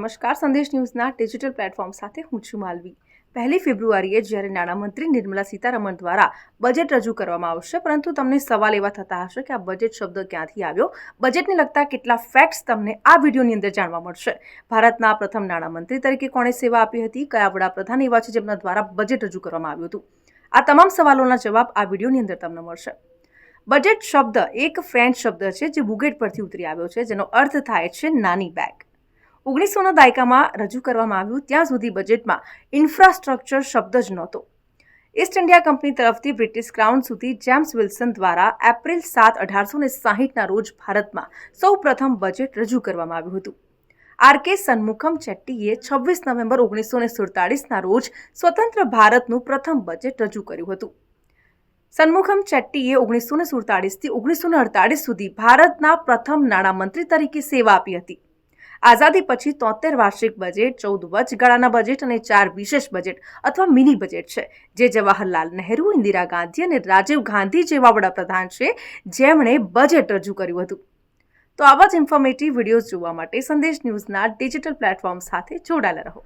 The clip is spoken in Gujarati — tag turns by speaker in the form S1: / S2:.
S1: નમસ્કાર, સંદેશ ન્યૂઝના ડિજિટલ પ્લેટફોર્મ સાથે હું છું માલવી। 1 ફેબ્રુઆરીએ જ્યારે નાણામંત્રી નિર્મલા સીતારમણ દ્વારા બજેટ રજૂ કરવામાં આવશે, પરંતુ તમને સવાલ એવા થતા હશે કે આ બજેટ શબ્દ ક્યાંથી આવ્યો। બજેટને લગતા કેટલા ફેક્ટ્સ તમને આ વિડીયોની અંદર જાણવા મળશે। ભારતના પ્રથમ નાણામંત્રી તરીકે કોણે સેવા આપી હતી, કયા વડાપ્રધાન એવા છે જેમના દ્વારા બજેટ રજૂ કરવામાં આવ્યું હતું, આ તમામ સવાલોના જવાબ આ વિડીયોની અંદર તમને મળશે। બજેટ શબ્દ એક ફ્રેન્ચ શબ્દ છે જે બુગેટ પરથી ઉતરી આવ્યો છે, જેનો અર્થ થાય છે નાની બેગ। 1900ના દાયકામાં રજૂ કરવામાં આવ્યું ત્યાં સુધી બજેટમાં ઇન્ફ્રાસ્ટ્રક્ચર શબ્દ જ નહોતો। ઈસ્ટ ઇન્ડિયા કંપની તરફથી બ્રિટિશ ક્રાઉન સુધી જેમ્સ વિલ્સન દ્વારા એપ્રિલ 7, 1860ના રોજ ભારતમાં સૌ પ્રથમ બજેટ રજૂ કરવામાં આવ્યું હતું। આર.કે. સન્મુખમ ચેટ્ટીએ 26 નવેમ્બર 1947ના રોજ સ્વતંત્ર ભારતનું પ્રથમ બજેટ રજૂ કર્યું હતું। સન્મુખમ ચેટ્ટીએ 1947થી 1948 સુધી ભારતના પ્રથમ નાણામંત્રી તરીકે સેવા આપી હતી। આઝાદી પછી 73 વાર્ષિક બજેટ, 14 વચગાળાના બજેટ અને 4 વિશેષ બજેટ અથવા મિની બજેટ છે, જે જવાહરલાલ નહેરુ, ઇન્દિરા ગાંધી અને રાજીવ ગાંધી જેવા વડાપ્રધાન છે જેમણે બજેટ રજૂ કર્યું હતું। તો આવા જ ઇન્ફોર્મેટિવ વિડીયોઝ જોવા માટે સંદેશ ન્યૂઝના ડિજિટલ પ્લેટફોર્મ સાથે જોડાયેલા રહો।